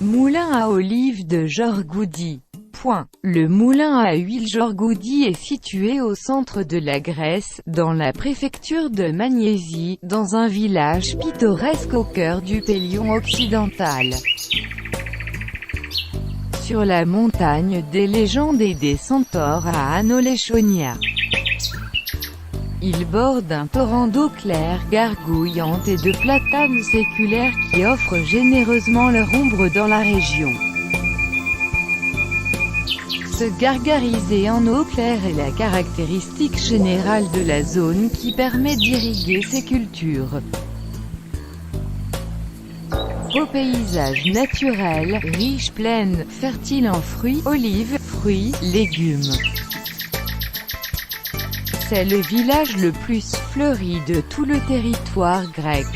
Moulin à olive de Jorgoudi. Le moulin à huile Jorgoudi est situé au centre de la Grèce, dans la préfecture de Magnésie, dans un village pittoresque au cœur du Pélion occidental. Sur la montagne des légendes et des centaures à Anoléchonia. Il borde un torrent d'eau claire gargouillante et de platanes séculaires qui offrent généreusement leur ombre dans la région. Se gargariser en eau claire est la caractéristique générale de la zone qui permet d'irriguer ces cultures. Beau paysage naturel, riche, plaine, fertile en fruits, olives, fruits, légumes. C'est le village le plus fleuri de tout le territoire grec.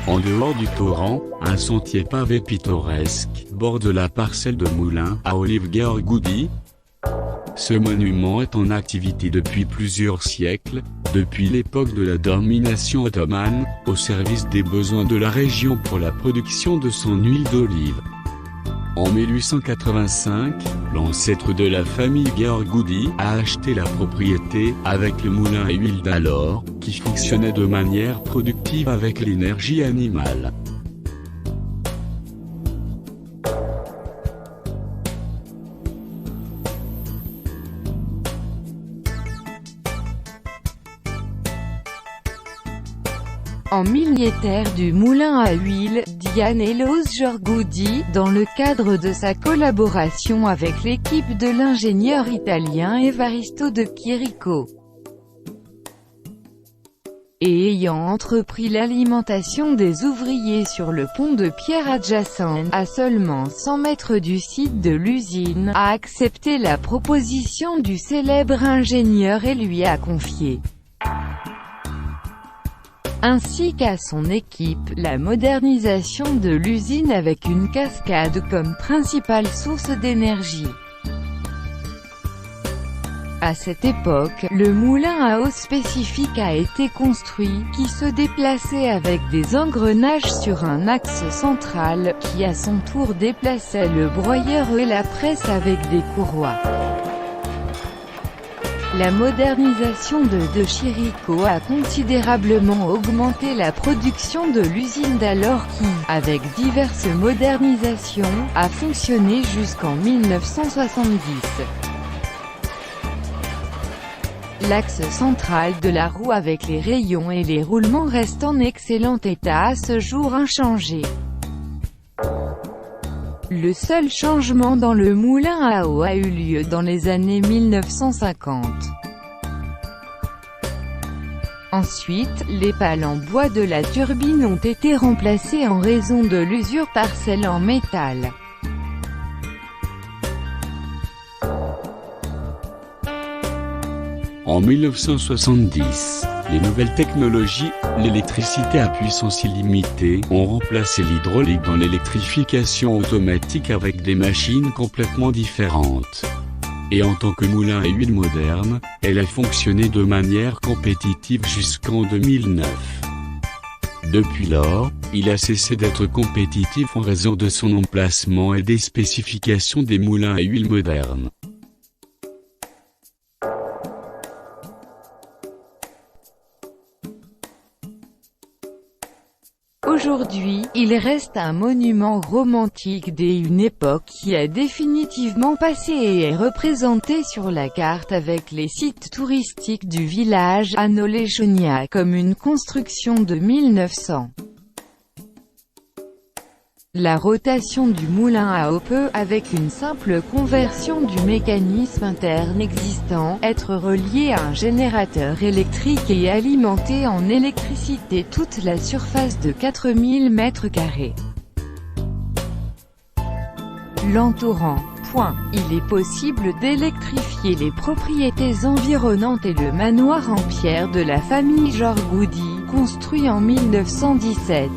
En dehors du torrent, un sentier pavé pittoresque borde la parcelle de moulin à olive Jorgoudi. Ce monument est en activité depuis plusieurs siècles, depuis l'époque de la domination ottomane, au service des besoins de la région pour la production de son huile d'olive. En 1885, l'ancêtre de la famille Jorgoudi a acheté la propriété avec le moulin à huile d'alors, qui fonctionnait de manière productive avec l'énergie animale. En millétaire du moulin à huile, Dianelos Jorgoudi, dans le cadre de sa collaboration avec l'équipe de l'ingénieur italien Evaristo de Chirico. Et ayant entrepris l'alimentation des ouvriers sur le pont de pierre adjacent, à seulement 100 mètres du site de l'usine, a accepté la proposition du célèbre ingénieur et lui a confié, ainsi qu'à son équipe, la modernisation de l'usine avec une cascade comme principale source d'énergie. À cette époque, le moulin à eau spécifique a été construit, qui se déplaçait avec des engrenages sur un axe central, qui à son tour déplaçait le broyeur et la presse avec des courroies. La modernisation de Chirico a considérablement augmenté la production de l'usine d'alors qui, avec diverses modernisations, a fonctionné jusqu'en 1970. L'axe central de la roue avec les rayons et les roulements reste en excellent état à ce jour inchangé. Le seul changement dans le moulin à eau a eu lieu dans les années 1950. Ensuite, les pales en bois de la turbine ont été remplacées en raison de l'usure par celles en métal. En 1970, les nouvelles technologies, l'électricité à puissance illimitée, ont remplacé l'hydraulique dans l'électrification automatique avec des machines complètement différentes. Et en tant que moulin à huile moderne, elle a fonctionné de manière compétitive jusqu'en 2009. Depuis lors, il a cessé d'être compétitif en raison de son emplacement et des spécifications des moulins à huile modernes. Aujourd'hui, il reste un monument romantique d'une époque qui a définitivement passé et est représenté sur la carte avec les sites touristiques du village Anoléchonia comme une construction de 1900. La rotation du moulin à eau peut, avec une simple conversion du mécanisme interne existant, être reliée à un générateur électrique et alimenter en électricité toute la surface de 4000 m². L'entourant. Il est possible d'électrifier les propriétés environnantes et le manoir en pierre de la famille Jorgoudi, construit en 1917.